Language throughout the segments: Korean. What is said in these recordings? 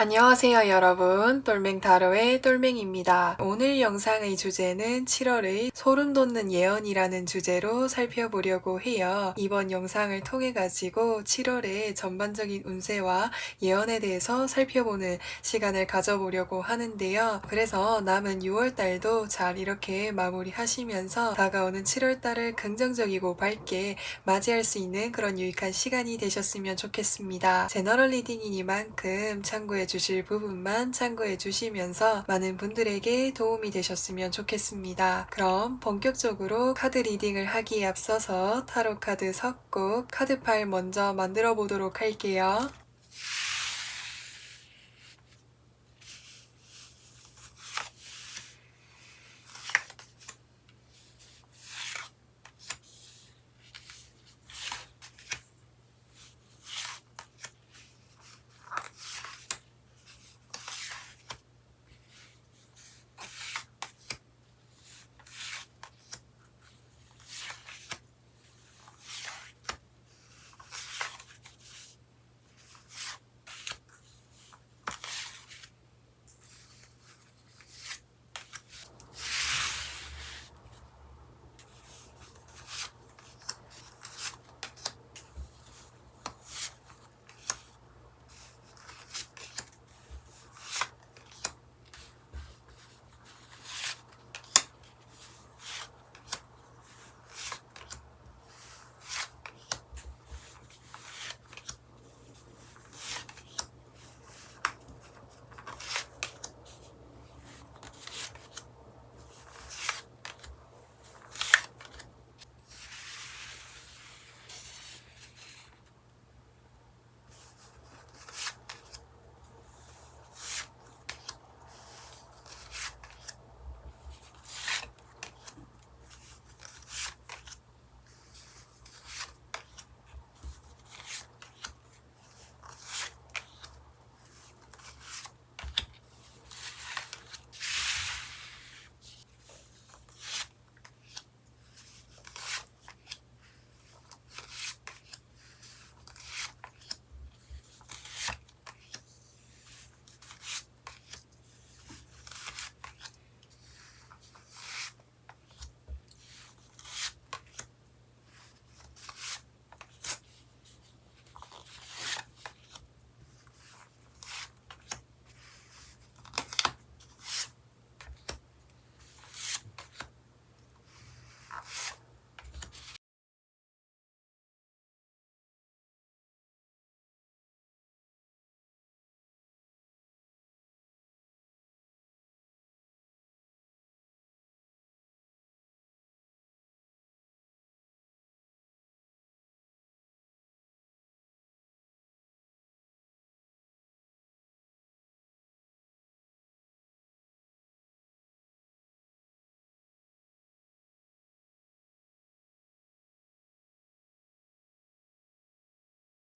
안녕하세요 여러분, 똘맹다로의 똘맹입니다. 오늘 영상의 주제는 7월의 소름 돋는 예언이라는 주제로 살펴보려고 해요. 이번 영상을 통해 가지고 7월의 전반적인 운세와 예언에 대해서 살펴보는 시간을 가져보려고 하는데요. 그래서 남은 6월달도 잘 이렇게 마무리하시면서 다가오는 7월달을 긍정적이고 밝게 맞이할 수 있는 그런 유익한 시간이 되셨으면 좋겠습니다. 제너럴 리딩이니만큼 참고해 주실 부분만 참고해 주시면서 많은 분들에게 도움이 되셨으면 좋겠습니다. 그럼 본격적으로 카드 리딩을 하기에 앞서서 타로 카드 섞고 카드 파일 먼저 만들어 보도록 할게요.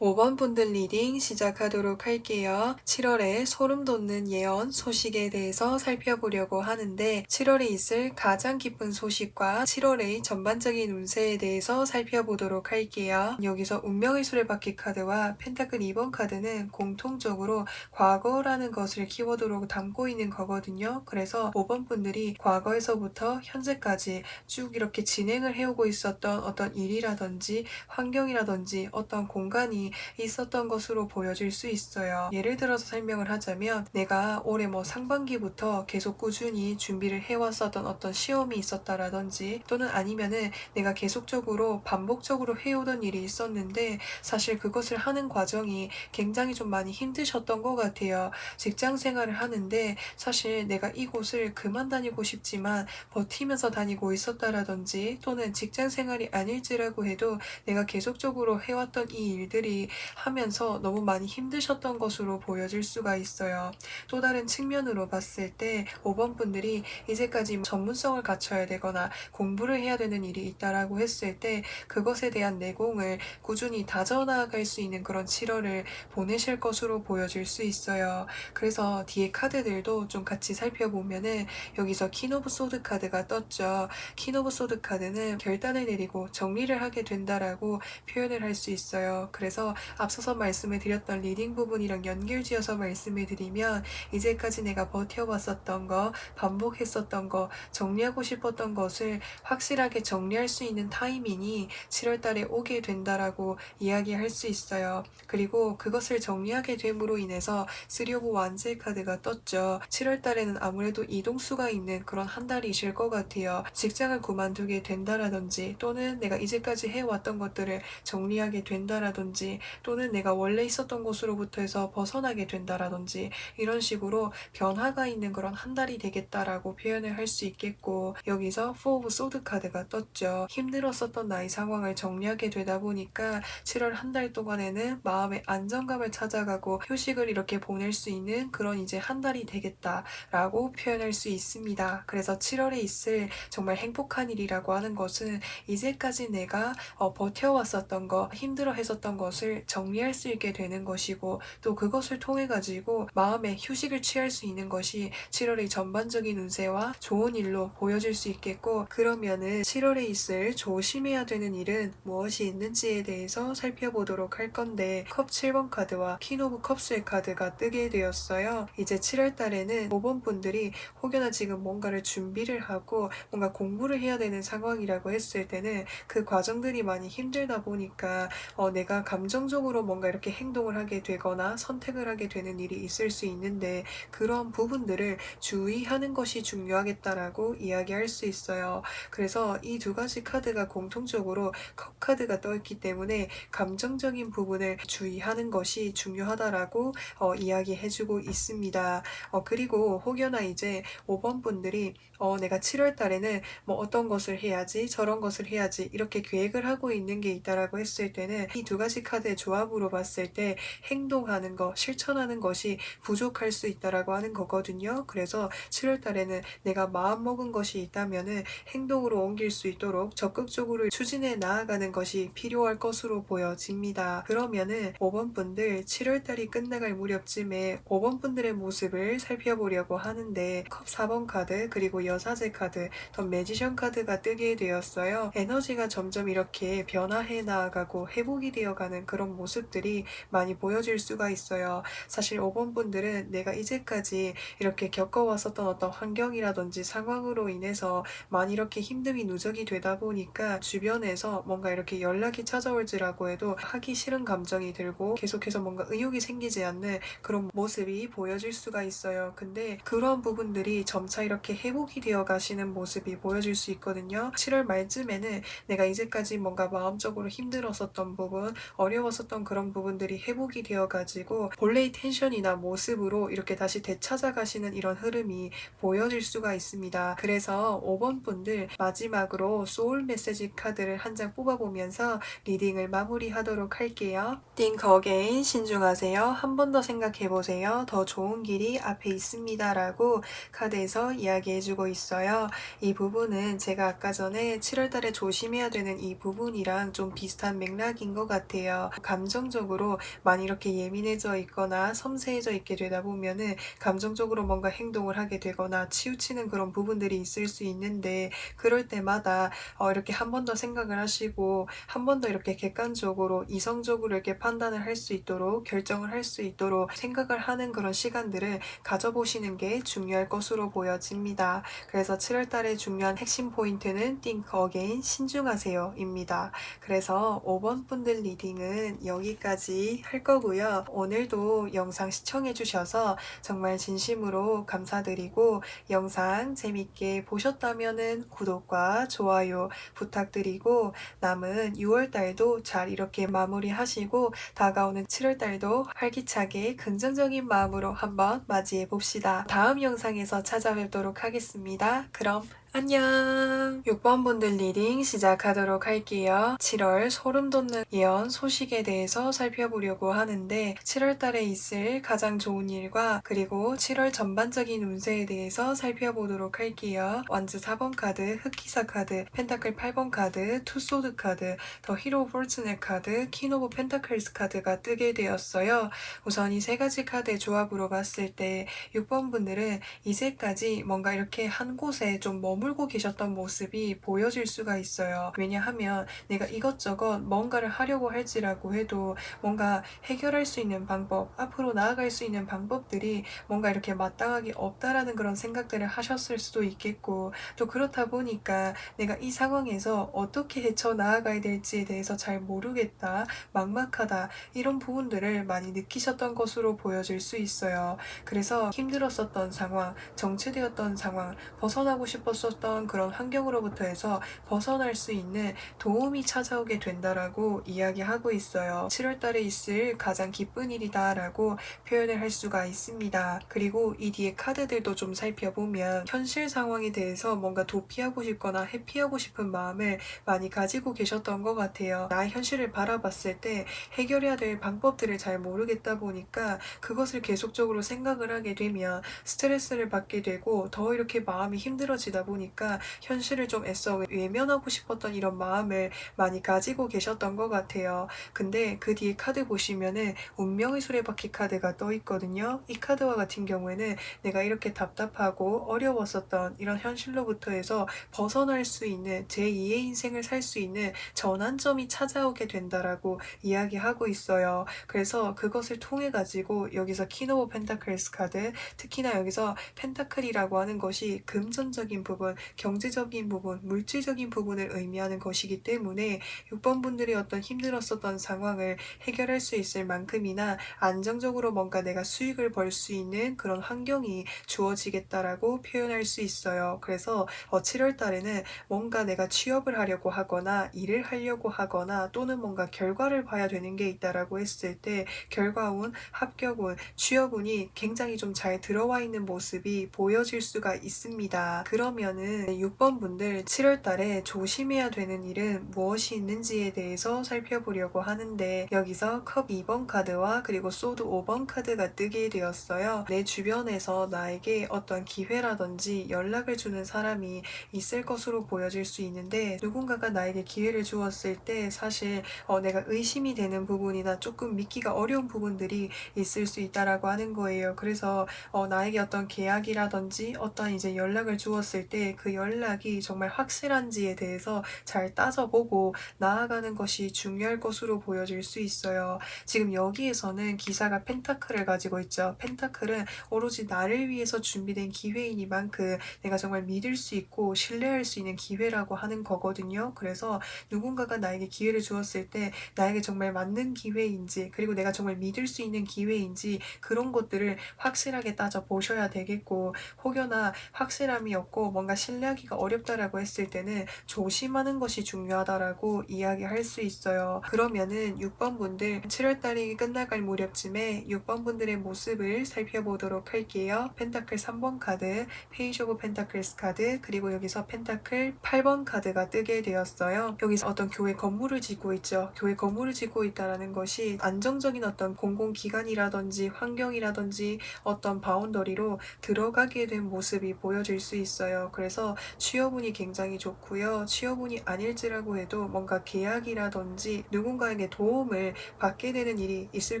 5번 분들 리딩 시작하도록 할게요. 7월에 소름 돋는 예언 소식에 대해서 살펴보려고 하는데 7월에 있을 가장 기쁜 소식과 7월의 전반적인 운세에 대해서 살펴보도록 할게요. 여기서 운명의 수레바퀴 카드와 펜타클 2번 카드는 공통적으로 과거라는 것을 키워드로 담고 있는 거거든요. 그래서 5번 분들이 과거에서부터 현재까지 쭉 이렇게 진행을 해오고 있었던 어떤 일이라든지 환경이라든지 어떤 공간이 있었던 것으로 보여질 수 있어요. 예를 들어서 설명을 하자면 내가 올해 상반기부터 계속 꾸준히 준비를 해왔었던 어떤 시험이 있었다라든지 또는 아니면은 내가 계속적으로 반복적으로 해오던 일이 있었는데 사실 그것을 하는 과정이 굉장히 좀 많이 힘드셨던 것 같아요. 직장 생활을 하는데 사실 내가 이곳을 그만 다니고 싶지만 버티면서 다니고 있었다라든지 또는 직장 생활이 아닐지라고 해도 내가 계속적으로 해왔던 이 일들이 하면서 너무 많이 힘드셨던 것으로 보여질 수가 있어요. 또 다른 측면으로 봤을 때 5번 분들이 이제까지 전문성을 갖춰야 되거나 공부를 해야 되는 일이 있다라고 했을 때 그것에 대한 내공을 꾸준히 다져나갈 수 있는 그런 7월을 보내실 것으로 보여질 수 있어요. 그래서 뒤에 카드들도 좀 같이 살펴보면은 여기서 퀸 오브 소드 카드가 떴죠. 퀸 오브 소드 카드는 결단을 내리고 정리를 하게 된다라고 표현을 할 수 있어요. 그래서 그래서 앞서서 말씀을 드렸던 리딩 부분이랑 연결지어서 말씀을 드리면 이제까지 내가 버텨왔었던 거, 반복했었던 거, 정리하고 싶었던 것을 확실하게 정리할 수 있는 타이밍이 7월 달에 오게 된다라고 이야기할 수 있어요. 그리고 그것을 정리하게 됨으로 인해서 3 오브 완즈의 카드가 떴죠. 7월 달에는 아무래도 이동수가 있는 그런 한 달이실 것 같아요. 직장을 그만두게 된다라든지 또는 내가 이제까지 해왔던 것들을 정리하게 된다라든지 또는 내가 원래 있었던 곳으로부터 해서 벗어나게 된다라든지 이런 식으로 변화가 있는 그런 한 달이 되겠다라고 표현을 할 수 있겠고, 여기서 4 오브 소드 카드가 떴죠. 힘들었었던 나의 상황을 정리하게 되다 보니까 7월 한 달 동안에는 마음의 안정감을 찾아가고 휴식을 이렇게 보낼 수 있는 그런 이제 한 달이 되겠다라고 표현할 수 있습니다. 그래서 7월에 있을 정말 행복한 일이라고 하는 것은 이제까지 내가 버텨왔었던 거, 힘들어 했었던 것을 정리할 수 있게 되는 것이고, 또 그것을 통해 가지고 마음의 휴식을 취할 수 있는 것이 7월의 전반적인 운세와 좋은 일로 보여질 수 있겠고, 그러면은 7월에 있을 조심해야 되는 일은 무엇이 있는지에 대해서 살펴보도록 할 건데, 컵 7번 카드와 퀸 오브 컵스의 카드가 뜨게 되었어요. 이제 7월 달에는 5번 분들이 혹여나 지금 뭔가를 준비를 하고 뭔가 공부를 해야 되는 상황이라고 했을 때는 그 과정들이 많이 힘들다 보니까 내가 감정적으로 뭔가 이렇게 행동을 하게 되거나 선택을 하게 되는 일이 있을 수 있는데, 그런 부분들을 주의하는 것이 중요하겠다라고 이야기할 수 있어요. 그래서 이 두 가지 카드가 공통적으로 컵 카드가 떠있기 때문에 감정적인 부분을 주의하는 것이 중요하다라고 이야기해주고 있습니다. 그리고 혹여나 이제 5번 분들이 내가 7월 달에는 뭐 어떤 것을 해야지, 저런 것을 해야지 이렇게 계획을 하고 있는 게 있다라고 했을 때는 이 두 가지 카드의 조합으로 봤을 때 행동하는 것, 실천하는 것이 부족할 수 있다라고 하는 거거든요. 그래서 7월 달에는 내가 마음먹은 것이 있다면은 행동으로 옮길 수 있도록 적극적으로 추진해 나아가는 것이 필요할 것으로 보여집니다. 그러면은 5번 분들 7월 달이 끝나갈 무렵쯤에 5번 분들의 모습을 살펴보려고 하는데, 컵 4번 카드 그리고 여사제 카드, 더 매지션 카드가 뜨게 되었어요. 에너지가 점점 이렇게 변화해 나아가고 회복이 되어가는 그런 모습들이 많이 보여질 수가 있어요. 사실 5번 분들은 내가 이제까지 이렇게 겪어왔었던 어떤 환경이라든지 상황으로 인해서 많이 이렇게 힘듦이 누적이 되다 보니까 주변에서 뭔가 이렇게 연락이 찾아올지라고 해도 하기 싫은 감정이 들고 계속해서 뭔가 의욕이 생기지 않는 그런 모습이 보여질 수가 있어요. 근데 그런 부분들이 점차 이렇게 회복이 되어 가시는 모습이 보여질 수 있거든요. 7월 말쯤에는 내가 이제까지 뭔가 마음적으로 힘들었었던 부분, 어려웠었던 그런 부분들이 회복이 되어 가지고 본래의 텐션이나 모습으로 이렇게 다시 되찾아가시는 이런 흐름이 보여질 수가 있습니다. 그래서 5번 분들 마지막으로 소울 메시지 카드를 한 장 뽑아보면서 리딩을 마무리하도록 할게요. Think again, 신중하세요. 한 번 더 생각해보세요. 더 좋은 길이 앞에 있습니다. 라고 카드에서 이야기해주고 있어요. 이 부분은 제가 아까 전에 7월 달에 조심해야 되는 이 부분이랑 좀 비슷한 맥락인 것 같아요. 감정적으로 많이 이렇게 예민해져 있거나 섬세해져 있게 되다 보면은 감정적으로 뭔가 행동을 하게 되거나 치우치는 그런 부분들이 있을 수 있는데, 그럴 때마다 이렇게 한 번 더 생각을 하시고 한 번 더 이렇게 객관적으로 이성적으로 이렇게 판단을 할 수 있도록, 결정을 할 수 있도록 생각을 하는 그런 시간들을 가져보시는 게 중요할 것으로 보여집니다. 그래서 7월 달에 중요한 핵심 포인트는 Think Again, 신중하세요 입니다. 그래서 5번 분들 리딩은 여기까지 할 거고요. 오늘도 영상 시청해 주셔서 정말 진심으로 감사드리고, 영상 재밌게 보셨다면은 구독과 좋아요 부탁드리고, 남은 6월달도 잘 이렇게 마무리하시고 다가오는 7월달도 활기차게 긍정적인 마음으로 한번 맞이해 봅시다. 다음 영상에서 찾아뵙도록 하겠습니다. 그럼 안녕. 6번 분들 리딩 시작하도록 할게요. 7월 소름 돋는 예언 소식에 대해서 살펴보려고 하는데, 7월 달에 있을 가장 좋은 일과 그리고 7월 전반적인 운세에 대해서 살펴보도록 할게요. 완즈 4번 카드, 흑기사 카드, 펜타클 8번 카드, 투소드 카드, 더 히로 포츠넷 카드, 퀸 오브 펜타클스 카드가 뜨게 되었어요. 우선 이 세 가지 카드의 조합으로 봤을 때 6번 분들은 이제까지 뭔가 이렇게 한 곳에 좀 머물고 계셨던 모습이 보여질 수가 있어요. 왜냐하면 내가 이것저것 뭔가를 하려고 할지라고 해도 뭔가 해결할 수 있는 방법, 앞으로 나아갈 수 있는 방법들이 뭔가 이렇게 마땅하게 없다라는 그런 생각들을 하셨을 수도 있겠고, 또 그렇다 보니까 내가 이 상황에서 어떻게 헤쳐나아가야 될지에 대해서 잘 모르겠다, 막막하다, 이런 부분들을 많이 느끼셨던 것으로 보여질 수 있어요. 그래서 힘들었었던 상황, 정체되었던 상황, 벗어나고 싶었었던 그런 환경으로부터 해서 벗어날 수 있는 도움이 찾아오게 된다라고 이야기하고 있어요. 7월 달에 있을 가장 기쁜 일이다라고 표현을 할 수가 있습니다. 그리고 이 뒤에 카드들도 좀 살펴보면 현실 상황에 대해서 뭔가 도피하고 싶거나 회피하고 싶은 마음을 많이 가지고 계셨던 것 같아요. 나의 현실을 바라봤을 때 해결해야 될 방법들을 잘 모르겠다 보니까 그것을 계속적으로 생각을 하게 되면 스트레스를 받게 되고, 더 이렇게 마음이 힘들어지다 보니까 현실을 좀 애써 외면하고 싶었던 이런 마음을 많이 가지고 계셨던 것 같아요. 근데 그 뒤에 카드 보시면은 운명의 수레바퀴 카드가 떠 있거든요. 이 카드와 같은 경우에는 내가 이렇게 답답하고 어려웠었던 이런 현실로부터 해서 벗어날 수 있는 제2의 인생을 살 수 있는 전환점이 찾아오게 된다라고 이야기하고 있어요. 그래서 그것을 통해 가지고 여기서 퀸 오브 펜타클스 카드, 특히나 여기서 펜타클이라고 하는 것이 금전적인 부분, 경제적인 부분, 물질적인 부분을 의미하는 것이기 때문에 6번 분들이 어떤 힘들었었던 상황을 해결할 수 있을 만큼이나 안정적으로 뭔가 내가 수익을 벌 수 있는 그런 환경이 주어지겠다라고 표현할 수 있어요. 그래서 7월 달에는 뭔가 내가 취업을 하려고 하거나 일을 하려고 하거나 또는 뭔가 결과를 봐야 되는 게 있다라고 했을 때 결과운, 합격운, 취업운이 굉장히 좀 잘 들어와 있는 모습이 보여질 수가 있습니다. 그러면은 6번 분들 7월 달에 조심해야 되는 일은 무엇이 있는지에 대해서 살펴보려고 하는데, 여기서 컵 2번 카드와 그리고 소드 5번 카드가 뜨게 되었어요. 내 주변에서 나에게 어떤 기회라든지 연락을 주는 사람이 있을 것으로 보여질 수 있는데, 누군가가 나에게 기회를 주었을 때 사실 내가 의심이 되는 부분이나 조금 믿기가 어려운 부분들이 있을 수 있다라고 하는 거예요. 그래서 나에게 어떤 계약이라든지 어떤 이제 연락을 주었을 때 그 연락이 정말 확실한지에 대해서 잘 따져보고 나아가는 것이 중요할 것으로 보여질 수 있어요. 지금 여기에서는 기사가 펜타클을 가지고 있죠. 펜타클은 오로지 나를 위해서 준비된 기회이니만큼 내가 정말 믿을 수 있고 신뢰할 수 있는 기회라고 하는 거거든요. 그래서 누군가가 나에게 기회를 주었을 때 나에게 정말 맞는 기회인지, 그리고 내가 정말 믿을 수 있는 기회인지, 그런 것들을 확실하게 따져 보셔야 되겠고, 혹여나 확실함이 없고 뭔가 신뢰하기가 어렵다라고 했을 때는 조심하는 것이 중요하다라고 이야기할 수 있어요. 그러면은 6번 분들 7월 달이 끝나갈 무렵쯤에 6번 분들의 모습을 살펴보도록 할게요. 펜타클 3번 카드, 페이지 오브 펜타클스 카드, 그리고 여기서 펜타클 8번 카드가 뜨게 되었어요. 여기서 어떤 교회 건물을 짓고 있죠. 교회 건물을 짓고 있다라는 것이 안정적인 어떤 공공기관이라든지 환경이라든지 어떤 바운더리로 들어가게 된 모습이 보여질 수 있어요. 그래서 취업운이 굉장히 좋고요. 취업운이 아닐지라고 해도 뭔가 계약이라든지 누군가에게 도움을 받게 되는 일이 있을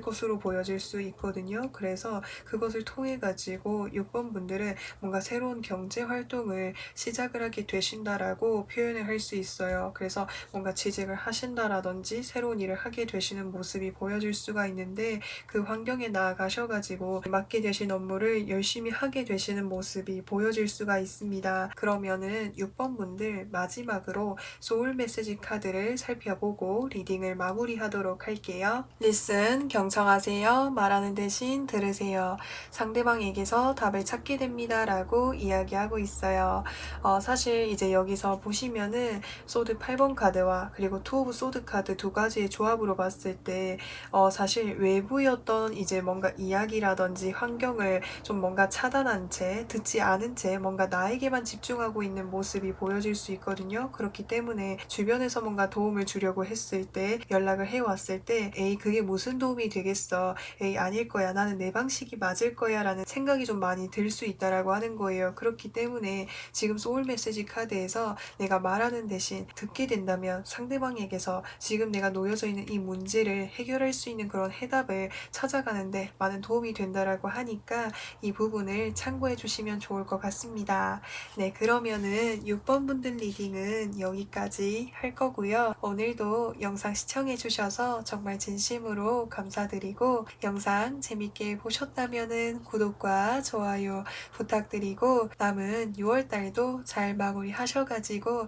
것으로 보여질 수 있거든요. 그래서 그것을 통해 가지고 6번 분들은 뭔가 새로운 경제 활동을 시작을 하게 되신다라고 표현을 할 수 있어요. 그래서 뭔가 취직을 하신다라든지 새로운 일을 하게 되시는 모습이 보여질 수가 있는데, 그 환경에 나아가셔가지고 맡게 되신 업무를 열심히 하게 되시는 모습이 보여질 수가 있습니다. 그러면은 6번 분들 마지막으로 소울 메시지 카드를 살펴보고 리딩을 마무리하도록 할게요. 리슨, 경청하세요. 말하는 대신 들으세요. 상대방에게서 답을 찾게 됩니다 라고 이야기하고 있어요. 사실 이제 여기서 보시면은 소드 8번 카드와 그리고 투 오브 소드 카드 두 가지의 조합으로 봤을 때 사실 외부였던 이제 뭔가 이야기라든지 환경을 좀 뭔가 차단한 채, 듣지 않은 채 뭔가 나에게만 집중하고 있는 모습이 보여질 수 있거든요. 그렇기 때문에 주변에서 뭔가 도움을 주려고 했을 때, 연락을 해왔을 때 에이 그게 무슨 도움이 되겠어, 에이 아닐 거야, 나는 내 방식이 맞을 거야 라는 생각이 좀 많이 들 수 있다라고 하는 거예요. 그렇기 때문에 지금 소울 메시지 카드에서 내가 말하는 대신 듣게 된다면 상대방에게서 지금 내가 놓여져 있는 이 문제를 해결할 수 있는 그런 해답을 찾아가는데 많은 도움이 된다라고 하니까 이 부분을 참고해 주시면 좋을 것 같습니다. 네, 네, 그러면은 6번 분들 리딩은 여기까지 할 거고요. 오늘도 영상 시청해 주셔서 정말 진심으로 감사드리고 영상 재밌게 보셨다면은 구독과 좋아요 부탁드리고 남은 6월달도 잘 마무리 하셔가지고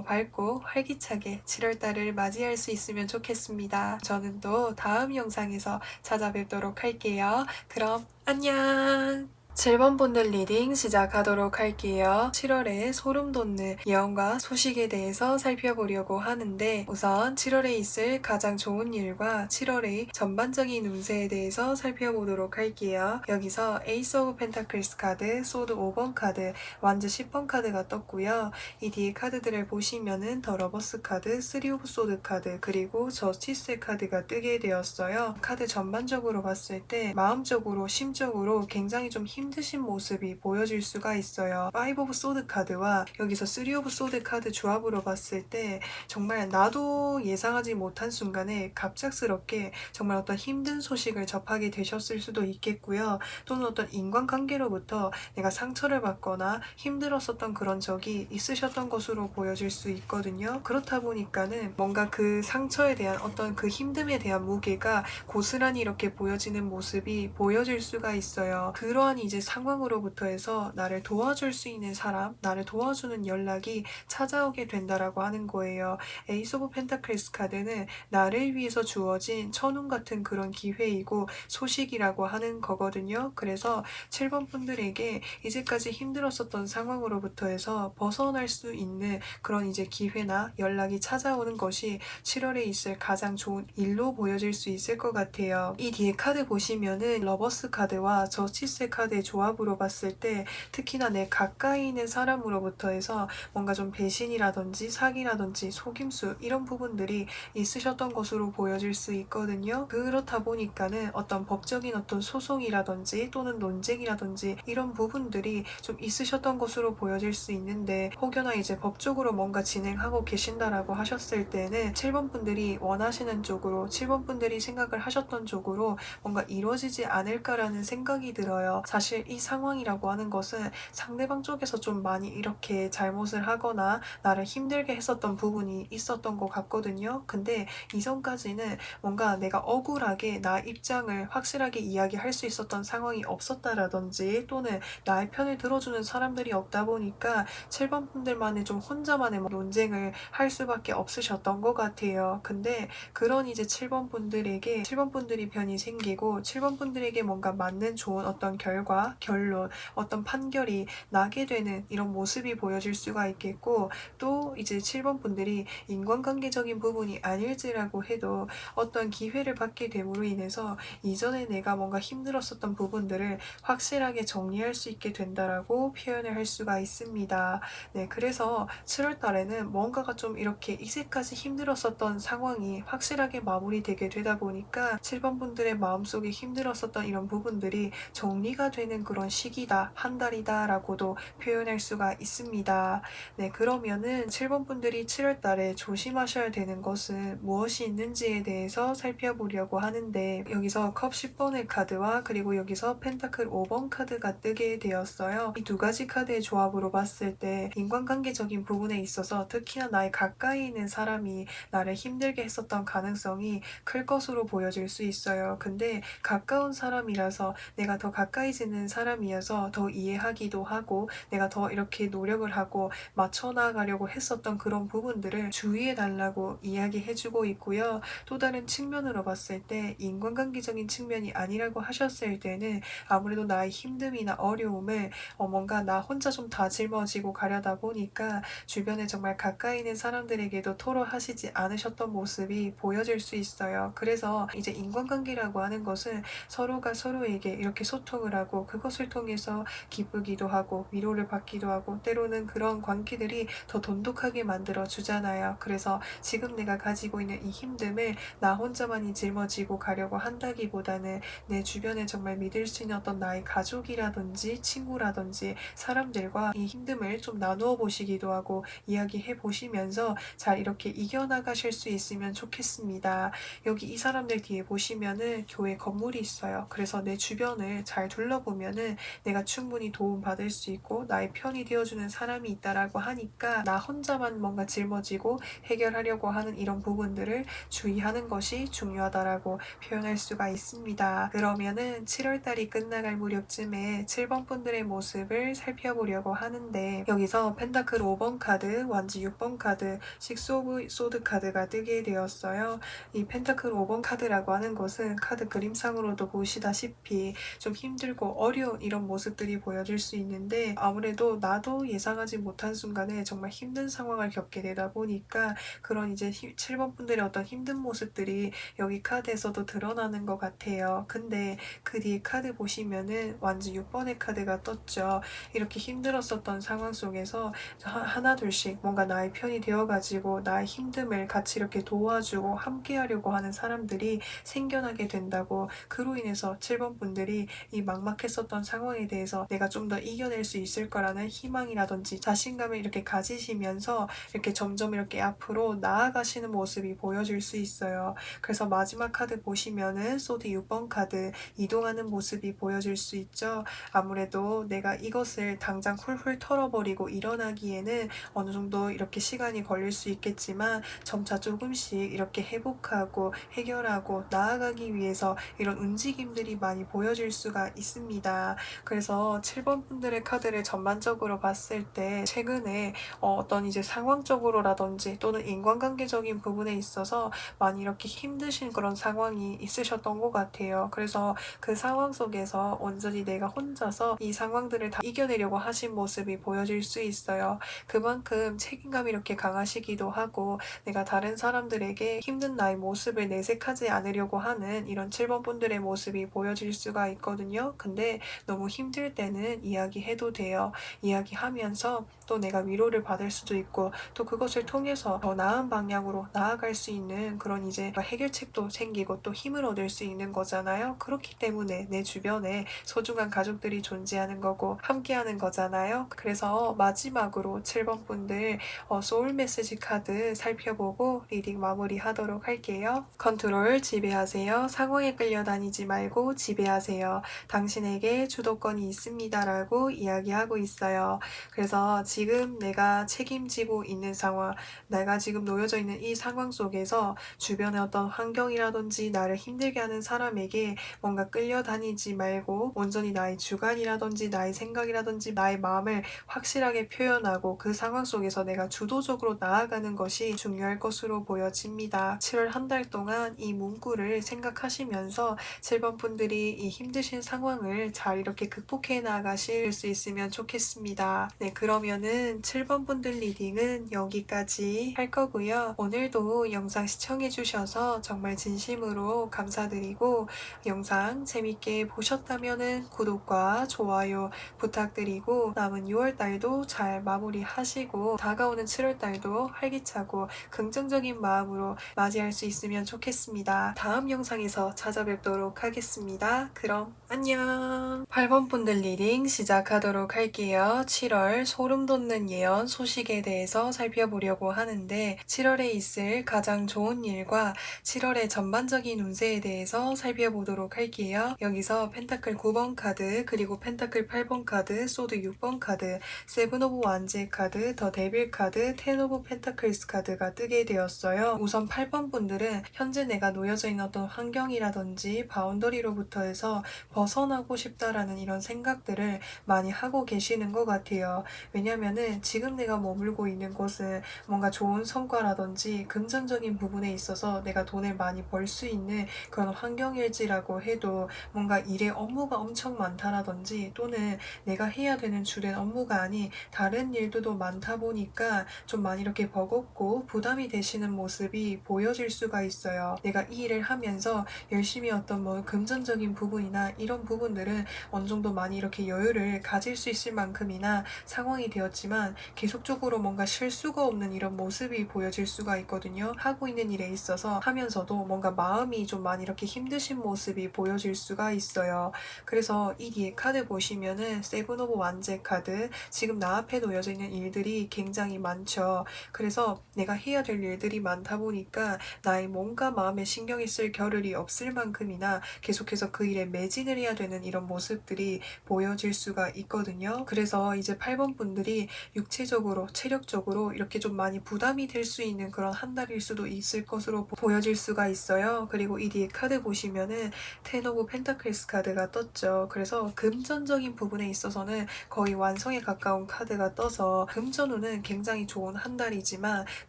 밝고 활기차게 7월달을 맞이할 수 있으면 좋겠습니다. 저는 또 다음 영상에서 찾아뵙도록 할게요. 그럼 안녕! 7번 분들 리딩 시작하도록 할게요. 7월에 소름 돋는 예언과 소식에 대해서 살펴보려고 하는데 우선 7월에 있을 가장 좋은 일과 7월의 전반적인 운세에 대해서 살펴보도록 할게요. 여기서 에이스 오브 펜타클스 카드, 소드 5번 카드, 완즈 10번 카드가 떴고요. 이 뒤에 카드들을 보시면은 더 러버스 카드, 3 오브 소드 카드, 그리고 저스티스 카드가 뜨게 되었어요. 카드 전반적으로 봤을 때 마음적으로, 심적으로 굉장히 좀 힘드신 모습이 보여질 수가 있어요. 5 오브 소드 카드와 여기서 3 오브 소드 카드 조합으로 봤을 때 정말 나도 예상하지 못한 순간에 갑작스럽게 정말 어떤 힘든 소식을 접하게 되셨을 수도 있겠고요. 또는 어떤 인간관계로부터 내가 상처를 받거나 힘들었었던 그런 적이 있으셨던 것으로 보여질 수 있거든요. 그렇다 보니까는 뭔가 그 상처에 대한 어떤 그 힘듦에 대한 무게가 고스란히 이렇게 보여지는 모습이 보여질 수가 있어요. 그러한 이제 상황으로부터 해서 나를 도와줄 수 있는 사람, 나를 도와주는 연락이 찾아오게 된다라고 하는 거예요. 에이스 오브 펜타클스 카드는 나를 위해서 주어진 천운 같은 그런 기회이고 소식이라고 하는 거거든요. 그래서 7번 분들에게 이제까지 힘들었었던 상황으로부터 해서 벗어날 수 있는 그런 이제 기회나 연락이 찾아오는 것이 7월에 있을 가장 좋은 일로 보여질 수 있을 것 같아요. 이 뒤에 카드 보시면은 러버스 카드와 저스티스 카드의 조합으로 봤을 때 특히나 내 가까이 있는 사람으로부터 해서 뭔가 좀 배신이라든지 사기라든지 속임수 이런 부분들이 있으셨던 것으로 보여질 수 있거든요. 그렇다 보니까는 어떤 법적인 어떤 소송이라든지 또는 논쟁이라든지 이런 부분들이 좀 있으셨던 것으로 보여질 수 있는데 혹여나 이제 법적으로 뭔가 진행하고 계신다라고 하셨을 때는 7번 분들이 원하시는 쪽으로 7번 분들이 생각을 하셨던 쪽으로 뭔가 이루어지지 않을까라는 생각이 들어요. 사실 이 상황이라고 하는 것은 상대방 쪽에서 좀 많이 이렇게 잘못을 하거나 나를 힘들게 했었던 부분이 있었던 것 같거든요. 근데 이전까지는 뭔가 내가 억울하게 나 입장을 확실하게 이야기할 수 있었던 상황이 없었다라든지 또는 나의 편을 들어주는 사람들이 없다 보니까 7번 분들만의 좀 혼자만의 논쟁을 할 수밖에 없으셨던 것 같아요. 근데 그런 이제 7번 분들에게 7번 분들이 편이 생기고 7번 분들에게 뭔가 맞는 좋은 어떤 결과, 결론, 어떤 판결이 나게 되는 이런 모습이 보여질 수가 있겠고 또 이제 7번 분들이 인간관계적인 부분이 아닐지라고 해도 어떤 기회를 받게 됨으로 인해서 이전에 내가 뭔가 힘들었었던 부분들을 확실하게 정리할 수 있게 된다라고 표현을 할 수가 있습니다. 네, 그래서 7월 달에는 뭔가가 좀 이렇게 이제까지 힘들었었던 상황이 확실하게 마무리되게 되다 보니까 7번 분들의 마음속에 힘들었었던 이런 부분들이 정리가 되는 그런 시기다, 한 달이다 라고도 표현할 수가 있습니다. 네, 그러면은 7번 분들이 7월 달에 조심하셔야 되는 것은 무엇이 있는지에 대해서 살펴보려고 하는데 여기서 컵 10번의 카드와 그리고 여기서 펜타클 5번 카드가 뜨게 되었어요. 이 두 가지 카드의 조합으로 봤을 때 인간관계적인 부분에 있어서 특히나 나의 가까이 있는 사람이 나를 힘들게 했었던 가능성이 클 것으로 보여질 수 있어요. 근데 가까운 사람이라서 내가 더 가까이 지는 사람이어서 더 이해하기도 하고 내가 더 이렇게 노력을 하고 맞춰나가려고 했었던 그런 부분들을 주의해 달라고 이야기해주고 있고요. 또 다른 측면으로 봤을 때 인간관계적인 측면이 아니라고 하셨을 때는 아무래도 나의 힘듦이나 어려움을 뭔가 나 혼자 좀 다 짊어지고 가려다 보니까 주변에 정말 가까이 있는 사람들에게도 토로하시지 않으셨던 모습이 보여질 수 있어요. 그래서 이제 인간관계라고 하는 것은 서로가 서로에게 이렇게 소통을 하고 그것을 통해서 기쁘기도 하고 위로를 받기도 하고 때로는 그런 관계들이 더 돈독하게 만들어 주잖아요. 그래서 지금 내가 가지고 있는 이 힘듦을 나 혼자만이 짊어지고 가려고 한다기보다는 내 주변에 정말 믿을 수 있는 어떤 나의 가족이라든지 친구라든지 사람들과 이 힘듦을 좀 나누어 보시기도 하고 이야기해 보시면서 잘 이렇게 이겨나가실 수 있으면 좋겠습니다. 여기 이 사람들 뒤에 보시면은 교회 건물이 있어요. 그래서 내 주변을 잘 둘러보면 보면은 내가 충분히 도움받을 수 있고 나의 편이 되어주는 사람이 있다라고 하니까 나 혼자만 뭔가 짊어지고 해결하려고 하는 이런 부분들을 주의하는 것이 중요하다라고 표현할 수가 있습니다. 그러면은 7월달이 끝나갈 무렵쯤에 7번 분들의 모습을 살펴보려고 하는데, 여기서 펜타클 5번 카드, 완지 6번 카드, 식스 오브 소드 카드가 뜨게 되었어요. 이 펜타클 5번 카드라고 하는 것은 카드 그림상으로도 보시다시피 좀 힘들고 어려운 이런 모습들이 보여질 수 있는데, 아무래도 나도 예상하지 못한 순간에 정말 힘든 상황을 겪게 되다 보니까 그런 이제 7번 분들의 어떤 힘든 모습들이 여기 카드에서도 드러나는 것 같아요. 근데 그 뒤에 카드 보시면은 완지 6번의 카드가 떴죠. 이렇게 힘들었었던 상황 속에서 하나 둘씩 뭔가 나의 편이 되어가지고 나의 힘듦을 같이 이렇게 도와주고 함께 하려고 하는 사람들이 생겨나게 된다고, 그로 인해서 7번 분들이 이 막막했었던 상황에 대해서 내가 좀 더 이겨낼 수 있을 거라는 희망이라든지 자신감을 이렇게 가지시면서 이렇게 점점 이렇게 앞으로 나아가시는 모습이 보여질 수 있어요. 그래서 마지막 카드 보시면은 소드 6번 카드, 이동하는 모습이 보여질 수 있죠. 아무래도 내가 이것을 당장 훌훌 털어버리고 일어나기에는 어느 정도 이렇게 시간이 걸릴 수 있겠지만 점차 조금씩 이렇게 회복하고 해결하고 나아가기 위해서 이런 움직임들이 많이 보여질 수가 있습니다. 그래서 7번 분들의 카드를 전반적으로 봤을 때 최근에 어떤 이제 상황적으로라든지 또는 인간관계적인 부분에 있어서 많이 이렇게 힘드신 그런 상황이 있으셨던 것 같아요. 그래서 그 상황 속에서 온전히 내가 혼자서 이 상황들을 다 이겨내려고 하신 모습이 보여질 수 있어요. 그만큼 책임감이 이렇게 강하시기도 하고 내가 다른 사람들에게 힘든 나의 모습을 내색하지 않으려고 하는 이런 7번 분들의 모습이 보여질 수가 있거든요. 근데 너무 힘들 때는 이야기해도 돼요. 이야기하면서 또 내가 위로를 받을 수도 있고 또 그것을 통해서 더 나은 방향으로 나아갈 수 있는 그런 이제 해결책도 생기고 또 힘을 얻을 수 있는 거잖아요. 그렇기 때문에 내 주변에 소중한 가족들이 존재하는 거고 함께하는 거잖아요. 그래서 마지막으로 7번 분들 소울 메시지 카드 살펴보고 리딩 마무리하도록 할게요. 컨트롤 지배하세요. 상황에 끌려다니지 말고 지배하세요. 당신에게 주도권이 있습니다라고 이야기하고 있어요. 그래서 지금 내가 책임지고 있는 상황, 내가 지금 놓여져 있는 이 상황 속에서 주변의 어떤 환경이라든지 나를 힘들게 하는 사람에게 뭔가 끌려다니지 말고 온전히 나의 주관이라든지 나의 생각이라든지 나의 마음을 확실하게 표현하고 그 상황 속에서 내가 주도적으로 나아가는 것이 중요할 것으로 보여집니다. 7월 한 달 동안 이 문구를 생각하시면서 7번 분들이 이 힘드신 상황을 잘 이렇게 극복해 나가실 수 있으면 좋겠습니다. 네, 그러면은 7번 분들 리딩은 여기까지 할 거고요. 오늘도 영상 시청해 주셔서 정말 진심으로 감사드리고, 영상 재밌게 보셨다면은 구독과 좋아요 부탁드리고 남은 6월달도 잘 마무리하시고 다가오는 7월달도 활기차고 긍정적인 마음으로 맞이할 수 있으면 좋겠습니다. 다음 영상에서 찾아뵙도록 하겠습니다. 그럼 안녕. 8번 분들 리딩 시작하도록 할게요. 7월 소름 돋는 예언 소식에 대해서 살펴보려고 하는데 7월에 있을 가장 좋은 일과 7월의 전반적인 운세에 대해서 살펴보도록 할게요. 여기서 펜타클 9번 카드, 그리고 펜타클 8번 카드, 소드 6번 카드, 세븐 오브 완제 카드, 더 데빌 카드, 텐 오브 펜타클스 카드가 뜨게 되었어요. 우선 8번 분들은 현재 내가 놓여져 있는 어떤 환경이라든지 바운더리로부터 해서 벗어나고 싶다라는 이런 생각들을 많이 하고 계시는 것 같아요. 왜냐면은 지금 내가 머물고 있는 곳은 뭔가 좋은 성과라든지 금전적인 부분에 있어서 내가 돈을 많이 벌 수 있는 그런 환경일지라고 해도 뭔가 일에 업무가 엄청 많다라든지 또는 내가 해야 되는 주된 업무가 아닌 다른 일들도 많다 보니까 좀 많이 이렇게 버겁고 부담이 되시는 모습이 보여질 수가 있어요. 내가 이 일을 하면서 열심히 어떤 뭐 금전적인 부분이나 이런 부분들은 어느 정도 많이 이렇게 여유를 가질 수 있을 만큼이나 상황이 되었지만 계속적으로 뭔가 쉴 수가 없는 이런 모습이 보여질 수가 있거든요. 하고 있는 일에 있어서 하면서도 뭔가 마음이 좀 많이 이렇게 힘드신 모습이 보여질 수가 있어요. 그래서 이 뒤에 카드 보시면은 세븐 오브 완제 카드, 지금 나 앞에 놓여져 있는 일들이 굉장히 많죠. 그래서 내가 해야 될 일들이 많다 보니까 나의 몸과 마음에 신경이 쓸 겨를이 없을 만큼이나 계속해서 그 일에 매진을 해야 되는 이런 그런 모습들이 보여질 수가 있거든요. 그래서 이제 8번 분들이 육체적으로, 체력적으로 이렇게 좀 많이 부담이 될 수 있는 그런 한 달일 수도 있을 것으로 보여질 수가 있어요. 그리고 이 뒤에 카드 보시면은 텐 오브 펜타클스 카드가 떴죠. 그래서 금전적인 부분에 있어서는 거의 완성에 가까운 카드가 떠서 금전운은 굉장히 좋은 한 달이지만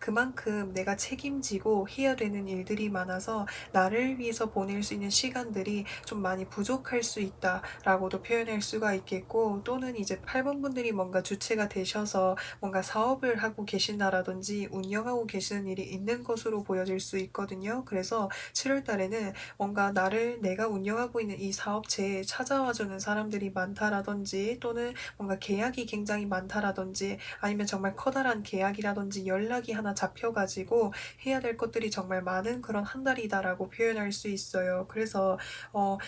그만큼 내가 책임지고 해야 되는 일들이 많아서 나를 위해서 보낼 수 있는 시간들이 좀 많이 부족할 수 있다라고도 표현할 수가 있겠고, 또는 이제 8번 분들이 뭔가 주체가 되셔서 뭔가 사업을 하고 계신다라든지 운영하고 계시는 일이 있는 것으로 보여질 수 있거든요. 그래서 7월 달에는 뭔가 내가 운영하고 있는 이 사업체에 찾아와주는 사람들이 많다라든지, 또는 뭔가 계약이 굉장히 많다라든지, 아니면 정말 커다란 계약이라든지 연락이 하나 잡혀가지고 해야 될 것들이 정말 많은 그런 한 달이다라고 표현할 수 있어요. 그래서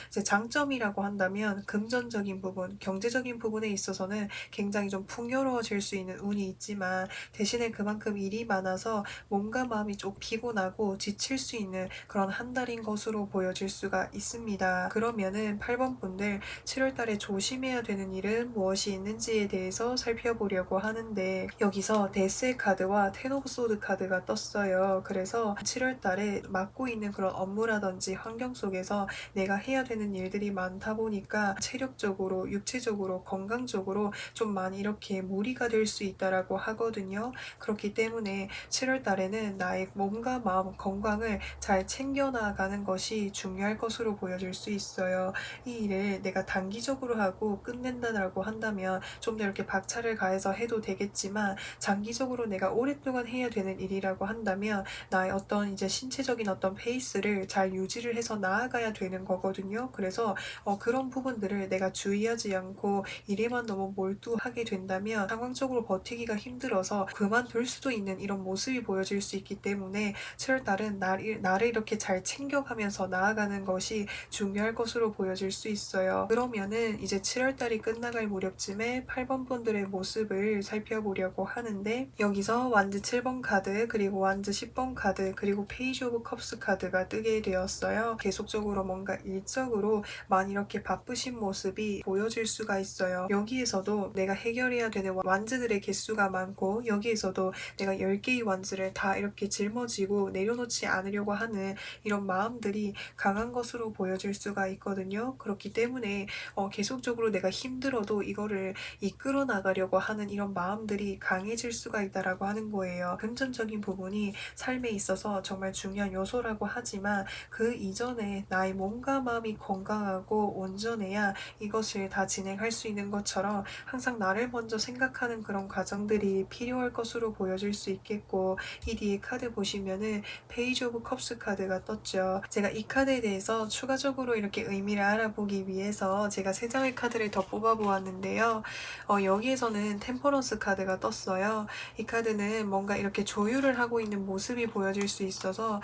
이제 장점이라고 한다면 금전적인 부분, 경제적인 부분에 있어서는 굉장히 좀 풍요로워질 수 있는 운이 있지만, 대신에 그만큼 일이 많아서 몸과 마음이 좀 피곤하고 지칠 수 있는 그런 한 달인 것으로 보여질 수가 있습니다. 그러면은 8번 분들 7월 달에 조심해야 되는 일은 무엇이 있는지에 대해서 살펴보려고 하는데, 여기서 데스의 카드와 텐 오브 소드 카드가 떴어요. 그래서 7월 달에 맡고 있는 그런 업무라든지 환경 속에서 내가 해야 되는 일들이 많다 보니까 체력적으로, 육체적으로, 건강적으로 좀 많이 이렇게 무리가 될 수 있다라고 하거든요. 그렇기 때문에 7월 달에는 나의 몸과 마음 건강을 잘 챙겨나가는 것이 중요할 것으로 보여질 수 있어요. 이 일을 내가 단기적으로 하고 끝낸다라고 한다면 좀 더 이렇게 박차를 가해서 해도 되겠지만, 장기적으로 내가 오랫동안 해야 되는 일이라고 한다면 나의 어떤 이제 신체적인 어떤 페이스를 잘 유지를 해서 나아가야 되는 거거든요. 그래서 그런 부분들을 내가 주의하지 않고 일에만 너무 몰두하게 된다면 상황적으로 버티기가 힘들어서 그만둘 수도 있는 이런 모습이 보여질 수 있기 때문에 7월달은 나를 이렇게 잘 챙겨가면서 나아가는 것이 중요할 것으로 보여질 수 있어요. 그러면은 이제 7월달이 끝나갈 무렵쯤에 8번 분들의 모습을 살펴보려고 하는데, 여기서 완즈 7번 카드, 그리고 완즈 10번 카드, 그리고 페이지 오브 컵스 카드가 뜨게 되었어요. 계속적으로 뭔가 일적으로 많이 이렇게 바쁘신 모습이 보여질 수가 있어요. 여기에서도 내가 해결해야 되는 완즈들의 개수가 많고, 여기에서도 내가 10개의 완즈를 다 이렇게 짊어지고 내려놓지 않으려고 하는 이런 마음들이 강한 것으로 보여질 수가 있거든요. 그렇기 때문에 계속적으로 내가 힘들어도 이거를 이끌어 나가려고 하는 이런 마음들이 강해질 수가 있다라고 하는 거예요. 금전적인 부분이 삶에 있어서 정말 중요한 요소라고 하지만 그 이전에 나의 몸과 마음이 건강하고 온전해야 이것을 다 진행할 수 있는 것처럼 항상 나를 먼저 생각하는 그런 과정들이 필요할 것으로 보여질 수 있겠고, 이 뒤에 카드 보시면은 페이지 오브 컵스 카드가 떴죠. 제가 이 카드에 대해서 추가적으로 이렇게 의미를 알아보기 위해서 제가 3장의 카드를 더 뽑아보았는데요. 여기에서는 템퍼런스 카드가 떴어요. 이 카드는 뭔가 이렇게 조율을 하고 있는 모습이 보여질 수 있어서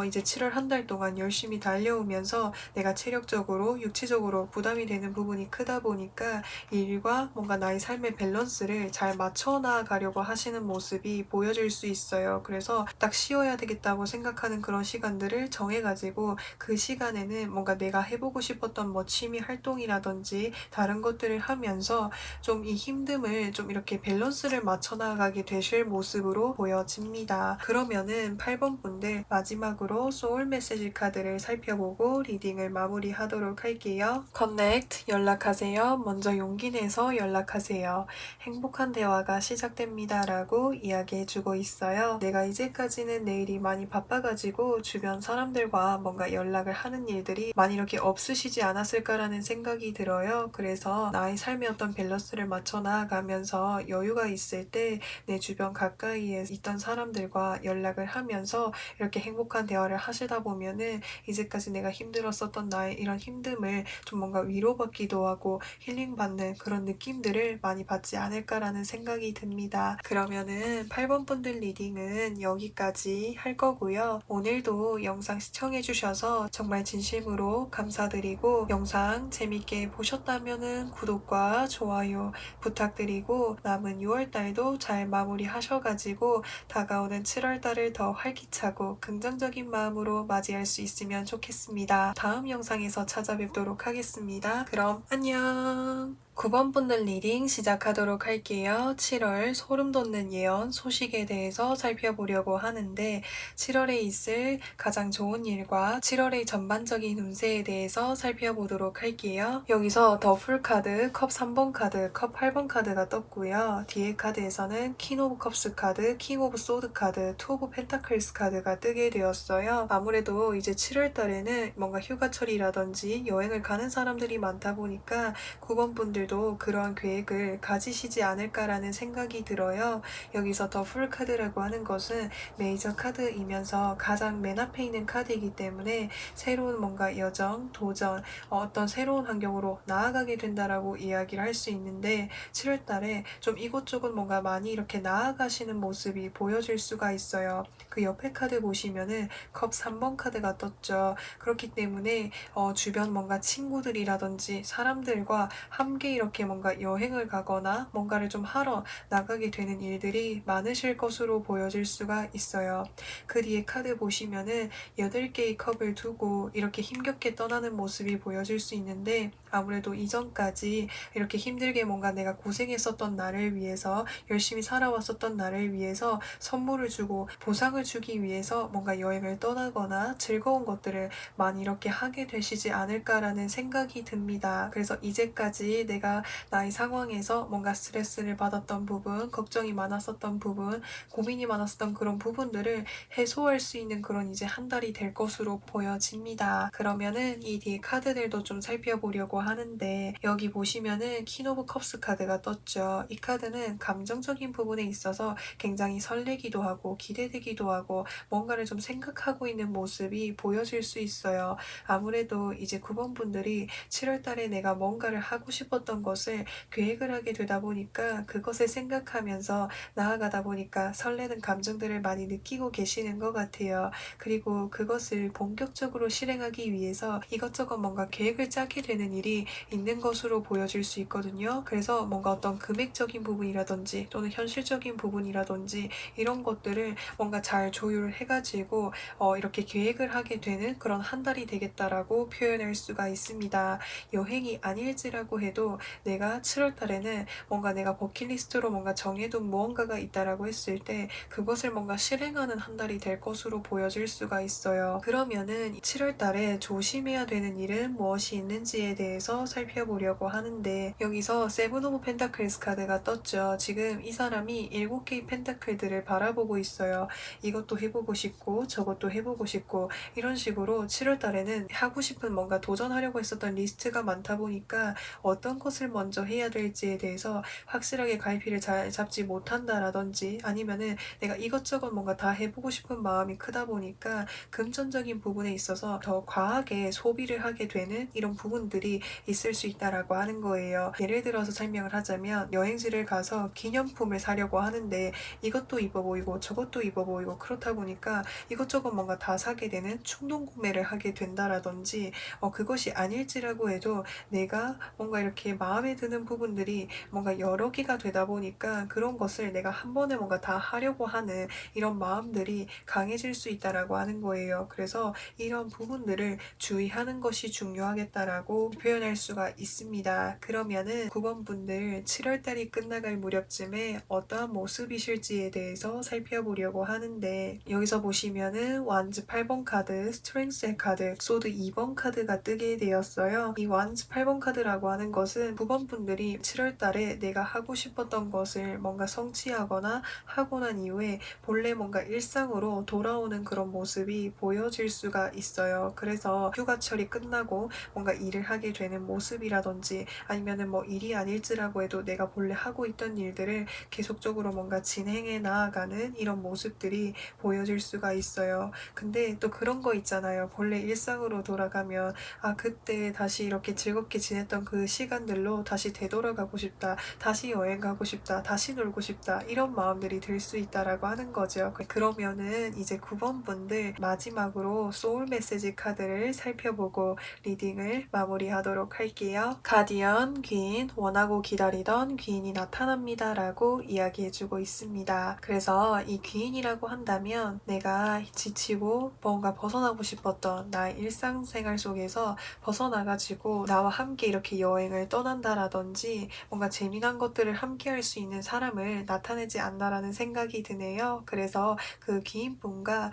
이제 7월 한 달 동안 열심히 달려오면서 내가 체력적으로, 육체적으로 부담이 되는 부분이 크다 보니까 일과 뭔가 나의 삶의 밸런스를 잘 맞춰 나가려고 하시는 모습이 보여질 수 있어요. 그래서 딱 쉬어야 되겠다고 생각하는 그런 시간들을 정해가지고 그 시간에는 뭔가 내가 해보고 싶었던 뭐 취미 활동이라든지 다른 것들을 하면서 좀 이 힘듦을 좀 이렇게 밸런스를 맞춰 나가게 되실 모습으로 보여집니다. 그러면은 8번 분들 마지막으로 소울 메시지 카드를 살펴보고 리딩을 마무리하도록 할게요. 커넥트, 연락하세요. 먼저 용기 내서 연락하세요. 행복한 대화가 시작됩니다 라고 이야기해주고 있어요. 내가 이제까지는 내일이 많이 바빠가지고 주변 사람들과 뭔가 연락을 하는 일들이 많이 이렇게 없으시지 않았을까라는 생각이 들어요. 그래서 나의 삶의 어떤 밸런스를 맞춰 나아가면서 여유가 있을 때 내 주변 가까이에 있던 사람들과 연락을 하면서 이렇게 행복한 대화를 하시다 보면은 이제까지 내가 힘들었었던 나의 이런 힘듦을 좀 뭔가 위로받기도 하고 힐링받는 그런 느낌들을 많이 받지 않을까라는 생각이 듭니다. 그러면은 8번 분들 리딩은 여기까지 할 거고요. 오늘도 영상 시청해주셔서 정말 진심으로 감사드리고, 영상 재밌게 보셨다면은 구독과 좋아요 부탁드리고, 남은 6월달도 잘 마무리하셔가지고 다가오는 7월달을 더 활기차고 긍정적인 마음으로 맞이할 수 있으면 좋겠습니다. 다음 영상에서 찾아뵙도록 하겠습니다. 하겠습니다. 그럼 안녕. 9번 분들 리딩 시작하도록 할게요. 7월 소름 돋는 예언 소식에 대해서 살펴보려고 하는데 7월에 있을 가장 좋은 일과 7월의 전반적인 운세에 대해서 살펴보도록 할게요. 여기서 더 풀 카드, 컵 3번 카드, 컵 8번 카드가 떴고요. 뒤에 카드에서는 퀸 오브 컵스 카드, 킹 오브 소드 카드, 투 오브 펜타클스 카드가 뜨게 되었어요. 아무래도 이제 7월 달에는 뭔가 휴가철이라든지 여행을 가는 사람들이 많다 보니까 9번 분들도 그러한 계획을 가지시지 않을까라는 생각이 들어요. 여기서 더 풀 카드라고 하는 것은 메이저 카드이면서 가장 맨 앞에 있는 카드이기 때문에 새로운 뭔가 여정, 도전, 어떤 새로운 환경으로 나아가게 된다라고 이야기를 할 수 있는데 7월 달에 좀 이곳저곳 뭔가 많이 이렇게 나아가시는 모습이 보여질 수가 있어요. 그 옆에 카드 보시면은 컵 3번 카드가 떴죠. 그렇기 때문에 주변 뭔가 친구들이라든지 사람들과 함께 이렇게 뭔가 여행을 가거나 뭔가를 좀 하러 나가게 되는 일들이 많으실 것으로 보여질 수가 있어요. 그 뒤에 카드 보시면은 8개의 컵을 두고 이렇게 힘겹게 떠나는 모습이 보여질 수 있는데 아무래도 이전까지 이렇게 힘들게 뭔가 내가 고생했었던 나를 위해서 열심히 살아왔었던 나를 위해서 선물을 주고 보상을 주기 위해서 뭔가 여행을 떠나거나 즐거운 것들을 많이 이렇게 하게 되시지 않을까라는 생각이 듭니다. 그래서 이제까지 내가 나의 상황에서 뭔가 스트레스를 받았던 부분, 걱정이 많았었던 부분, 고민이 많았었던 그런 부분들을 해소할 수 있는 그런 이제 한 달이 될 것으로 보여집니다. 그러면은 이 뒤에 카드들도 좀 살펴보려고 하는데 여기 보시면은 퀸 오브 컵스 카드가 떴죠. 이 카드는 감정적인 부분에 있어서 굉장히 설레기도 하고 기대되기도 하고 뭔가를 좀 생각하고 있는 모습이 보여질 수 있어요. 아무래도 이제 9번 분들이 7월 달에 내가 뭔가를 하고 싶었던 것을 계획을 하게 되다 보니까 그것을 생각하면서 나아가다 보니까 설레는 감정들을 많이 느끼고 계시는 것 같아요. 그리고 그것을 본격적으로 실행하기 위해서 이것저것 뭔가 계획을 짜게 되는 일이 있는 것으로 보여질 수 있거든요. 그래서 뭔가 어떤 금액적인 부분이라든지 또는 현실적인 부분이라든지 이런 것들을 뭔가 잘 조율을 해가지고 이렇게 계획을 하게 되는 그런 한 달이 되겠다라고 표현할 수가 있습니다. 여행이 아닐지라고 해도 내가 7월 달에는 뭔가 내가 버킷리스트로 뭔가 정해둔 무언가가 있다라고 했을 때 그것을 뭔가 실행하는 한 달이 될 것으로 보여질 수가 있어요. 그러면은 7월 달에 조심해야 되는 일은 무엇이 있는지에 대해서 살펴보려고 하는데 여기서 세븐 오브 펜타클스 카드가 떴죠. 지금 이 사람이 7개의 펜타클들을 바라보고 있어요. 이것도 해보고 싶고 저것도 해보고 싶고 이런 식으로 7월 달에는 하고 싶은 뭔가 도전하려고 했었던 리스트가 많다 보니까 어떤 것을 먼저 해야 될지에 대해서 확실하게 갈피를 잘 잡지 못한다라든지 아니면은 내가 이것저것 뭔가 다 해보고 싶은 마음이 크다 보니까 금전적인 부분에 있어서 더 과하게 소비를 하게 되는 이런 부분들이 있을 수 있다라고 하는 거예요. 예를 들어서 설명을 하자면 여행지를 가서 기념품을 사려고 하는데 이것도 입어 보이고 저것도 입어 보이고 그렇다 보니까 이것저것 뭔가 다 사게 되는 충동 구매를 하게 된다라든지 그것이 아닐지라고 해도 내가 뭔가 이렇게 마음에 드는 부분들이 뭔가 여러 개가 되다 보니까 그런 것을 내가 한 번에 뭔가 다 하려고 하는 이런 마음들이 강해질 수 있다라고 하는 거예요. 그래서 이런 부분들을 주의하는 것이 중요하겠다라고 표현할 수가 있습니다. 그러면은 9번 분들 7월 달이 끝나갈 무렵쯤에 어떠한 모습이실지에 대해서 살펴보려고 하는데 여기서 보시면은 완즈 8번 카드, 스트렝스의 카드, 소드 2번 카드가 뜨게 되었어요. 이 완즈 8번 카드라고 하는 것은 9번 분들이 7월 달에 내가 하고 싶었던 것을 뭔가 성취하거나 하고 난 이후에 본래 뭔가 일상으로 돌아오는 그런 모습이 보여질 수가 있어요. 그래서 휴가철이 끝나고 뭔가 일을 하게 되는 모습이라든지 아니면은 뭐 일이 아닐지라고 해도 내가 본래 하고 있던 일들을 계속적으로 뭔가 진행해 나아가는 이런 모습들이 보여질 수가 있어요. 근데 또 그런 거 있잖아요. 본래 일상으로 돌아가면 그때 다시 이렇게 즐겁게 지냈던 그 시간들을 분들로 다시 되돌아가고 싶다, 다시 여행 가고 싶다, 다시 놀고 싶다 이런 마음들이 들 수 있다라고 하는 거죠. 그러면은 이제 9번 분들 마지막으로 소울 메시지 카드를 살펴보고 리딩을 마무리하도록 할게요. 가디언 귀인, 원하고 기다리던 귀인이 나타납니다 라고 이야기해주고 있습니다. 그래서 이 귀인이라고 한다면 내가 지치고 뭔가 벗어나고 싶었던 나의 일상생활 속에서 벗어나가지고 나와 함께 이렇게 여행을 떠난다라든지 뭔가 재미난 것들을 함께 할 수 있는 사람을 나타내지 않나라는 생각이 드네요. 그래서 그 귀인분과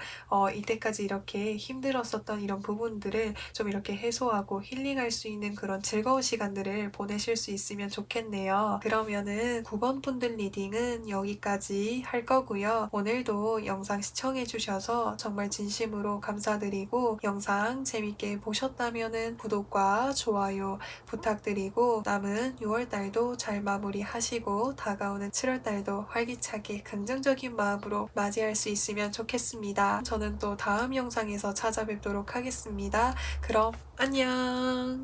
이때까지 이렇게 힘들었었던 이런 부분들을 좀 이렇게 해소하고 힐링할 수 있는 그런 즐거운 시간들을 보내실 수 있으면 좋겠네요. 그러면은 9번 분들 리딩은 여기까지 할 거고요. 오늘도 영상 시청해주셔서 정말 진심으로 감사드리고 영상 재밌게 보셨다면은 구독과 좋아요 부탁드리고 남은 6월달도 잘 마무리하시고 다가오는 7월달도 활기차게 긍정적인 마음으로 맞이할 수 있으면 좋겠습니다. 저는 또 다음 영상에서 찾아뵙도록 하겠습니다. 그럼 안녕.